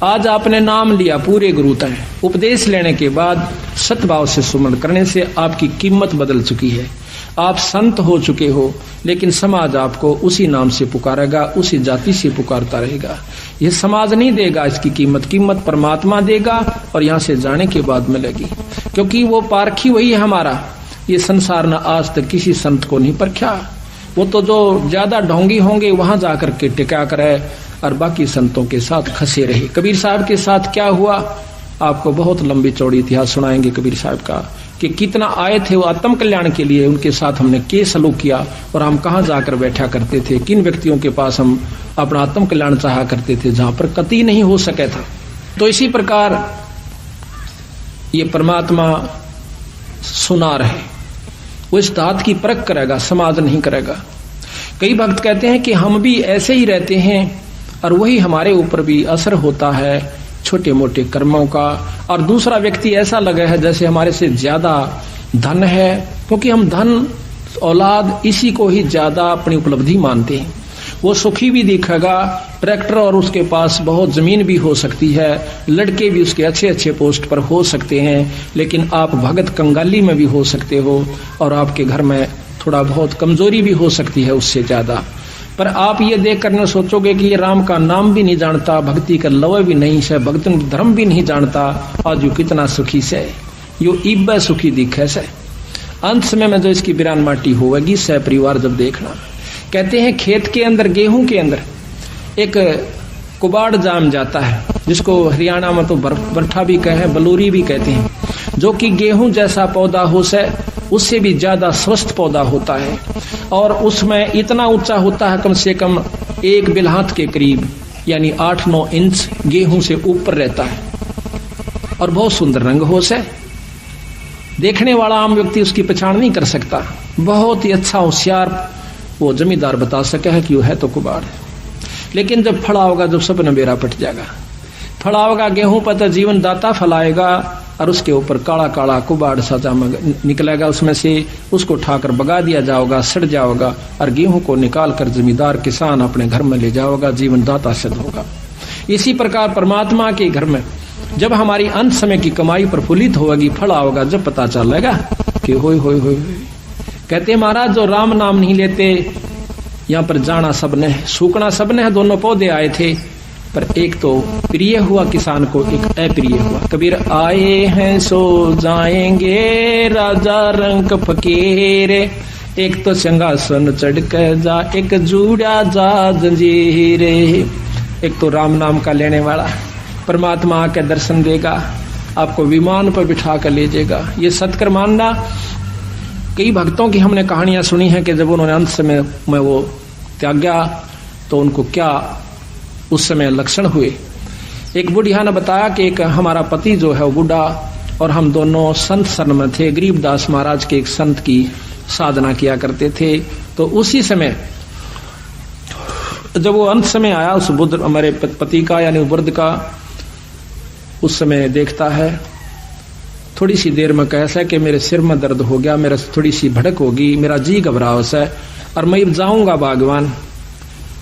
आज आपने नाम लिया पूरे गुरु तय, उपदेश लेने के बाद सतभाव से सुमरण करने से आपकी कीमत बदल चुकी है। आप संत हो चुके हो, लेकिन समाज आपको उसी नाम से पुकारेगा, उसी जाति से पुकारता रहेगा। यह समाज नहीं देगा इसकी कीमत परमात्मा देगा, और यहाँ से जाने के बाद मिलेगी, क्योंकि वो पारखी वही है हमारा। ये संसार ने आज तक किसी संत को नहीं परखा। वो तो जो ज्यादा ढोंगी होंगे वहां जाकर के टिका करे, और बाकी संतों के साथ खसे रहे। कबीर साहब के साथ क्या हुआ, आपको बहुत लंबी चौड़ी इतिहास सुनाएंगे कबीर साहब का, कि कितना आए थे वो आत्म कल्याण के लिए, उनके साथ हमने क्या सलूक किया, और हम कहाँ जाकर बैठा करते थे, किन व्यक्तियों के पास हम अपना आत्म कल्याण चाहा करते थे, जहां पर कतई नहीं हो सके था। तो इसी प्रकार ये परमात्मा सुनार है, वो इस दात की परख करेगा, समाज नहीं करेगा। कई भक्त कहते हैं कि हम भी ऐसे ही रहते हैं और वही हमारे ऊपर भी असर होता है छोटे मोटे कर्मों का, और दूसरा व्यक्ति ऐसा लगा है जैसे हमारे से ज्यादा धन है, क्योंकि हम धन औलाद इसी को ही ज्यादा अपनी उपलब्धि मानते हैं। वो सुखी भी दिखेगा, ट्रैक्टर और उसके पास बहुत जमीन भी हो सकती है, लड़के भी उसके अच्छे अच्छे पोस्ट पर हो सकते हैं, लेकिन आप भगत कंगाली में भी हो सकते हो, और आपके घर में थोड़ा बहुत कमजोरी भी हो सकती है उससे ज्यादा। पर आप ये देख कर न सोचोगे कि ये राम का नाम भी नहीं जानता, भक्ति का लव भी नहीं से, भक्त धर्म भी नहीं जानता, आज यू कितना सुखी से, यो इब्बे सुखी दिखे से। अंत समय में जो इसकी बिरान माटी होगी सह परिवार जब देखना। कहते हैं खेत के अंदर, गेहूं के अंदर एक कुबाड़ जाम जाता है, जिसको हरियाणा में तो बरठा भी कहे, बलूरी भी कहते हैं, जो कि गेहूं जैसा पौधा हो से उससे भी ज्यादा स्वस्थ पौधा होता है, और उसमें इतना ऊंचा होता है, कम से कम 1 बिलहात के करीब, यानी 8-9 इंच गेहूं से ऊपर रहता है, और बहुत सुंदर रंग हो से, देखने वाला आम व्यक्ति उसकी पहचान नहीं कर सकता। बहुत ही अच्छा होशियार वो जमींदार बता सके है कि वो है तो कुबाड़। लेकिन जब फड़ा होगा, जब सब नबेरा पट जाएगा, फड़ा होगा गेहूं पर तो जीवन दाता फलाएगा, और उसके ऊपर काला काला कुबाड़ सा निकलेगा, उसमें से उसको उठाकर बगा दिया जाओगा, सड़ जाओगा, और गेहूं को निकाल कर जमींदार किसान अपने घर में ले जाओगा, जीवन दाता सिद्ध होगा। इसी प्रकार परमात्मा के घर में जब हमारी अंत समय की कमाई प्रफुल्लित होगी, फला होगा, जब पता चलेगा कि होय होय होय। कहते महाराज जो राम नाम नहीं लेते, यहाँ पर जाना सबने है, सूखना सबने है, दोनों पौधे आए थे, पर एक तो प्रिय हुआ किसान को, एक अप्रिय हुआ। कबीर आए हैं सो जाएंगे राजा रंग फकीर, एक तो सिंहासन चढ़ कर जा, एक जुड़ा जा जंजीर। एक तो राम नाम का लेने वाला परमात्मा आके दर्शन देगा, आपको विमान पर बिठा कर ले जाएगा, ये सत्कर मानना। कई भक्तों की हमने कहानियां सुनी हैं कि जब उन्होंने अंत समय में वो त्यागा तो उनको क्या उस समय लक्षण हुए। एक बुढ़िया ने बताया कि एक हमारा पति जो है वो बूढ़ा, और हम दोनों संत शरण में थे, गरीबदास महाराज के एक संत की साधना किया करते थे। तो उसी समय जब वो अंत समय आया, उस बुद्ध हमारे पति का यानी बुद्ध का, उस समय देखता है, थोड़ी सी देर में कैसा कि मेरे सिर में दर्द हो गया, मेरा थोड़ी सी भड़क होगी, मेरा जी घबराव सा है, और मैं जाऊंगा बागवान।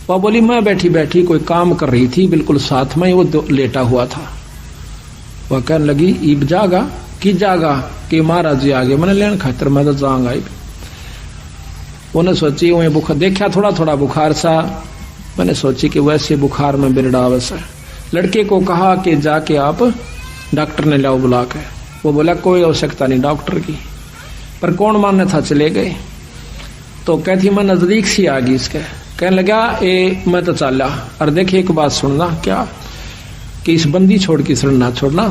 वह बोली मैं बैठी बैठी कोई काम कर रही थी, बिल्कुल साथ में ही वो लेटा हुआ था। वह कहने लगी ईब जागा कि जागा कि महाराज जी आगे, मैंने लेन खातर मैं तो जाऊंगा। उन्हें सोची वही बुखार देखा, थोड़ा थोड़ा बुखार सा, मैंने सोची कि वैसे बुखार में बिरडावस है। लड़के को कहा कि जाके आप डॉक्टर ने लाओ बुला के। वो बोला कोई आवश्यकता नहीं डॉक्टर की, पर कौन मानने था, चले गए। तो कहती मैं नजदीक सी आ गई इसके, कहने लगा ए मैं तो चला, और देखिए एक बात सुनना, क्या कि इस बंदी छोड़ की शरण ना छोड़ना,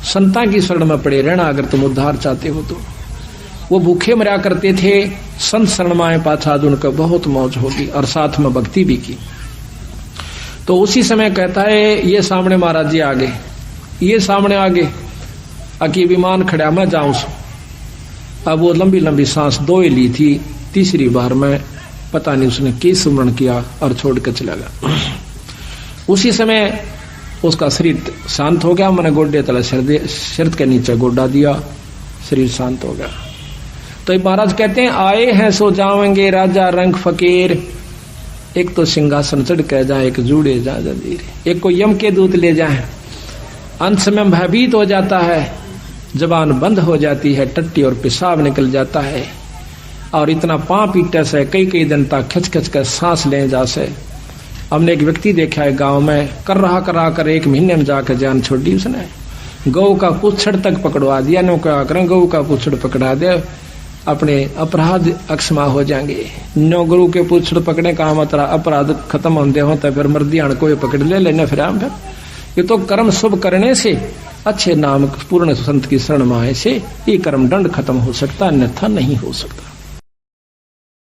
संता की शरण में पड़े रहना अगर तुम उद्धार चाहते हो तो। वो भूखे मरा करते थे, संत शरण में आए पाछा उनका बहुत मौज होगी, और साथ में भक्ति भी की। तो उसी समय कहता है ये सामने महाराज जी आ गए, ये सामने आ गए, अकी विमान खड़ा मैं जाऊं। अब वो लंबी लंबी सांस दो ही ली थी, तीसरी बार में पता नहीं उसने किस सुमरण किया और छोड़ कर चला गया। उसी समय उसका शरीर शांत हो गया, मैंने गोड्डे तले सिर के नीचे गोड्डा दिया, शरीर शांत हो गया। तो महाराज कहते हैं आए हैं सो जाएंगे राजा रंग फकीर, एक तो सिंहासन चढ़ कर जाए, एक जूड़े जा जंजीर, एक को यम के दूत ले जाए। अंत समय भयभीत हो जाता है, जबान बंद हो जाती है, टट्टी और पेशाब निकल जाता है, और इतना पांव पीटे से कई कई दिन तक खच खच कर सांस ले जा से। हमने एक व्यक्ति देखा है गांव में, करा कर 1 महीने में जाकर जान छोड़ दी उसने। गौ का पुछड़ तक पकड़वा दिया, नो क्या करें, गौ का पुछड़ पकड़ा दे, अपने अपराध अक्षमा हो जाएंगे। नो गुरु के पुछड़ पकड़े का मतलब अपराध खत्म होते हो, तो फिर मर्दियाण को पकड़ ले लेने फिर हम फिर। ये तो कर्म शुभ करने से, अच्छे नाम पूर्ण संत की शरण माए से ये कर्म दंड खत्म हो सकता, अन्यथा नहीं हो सकता।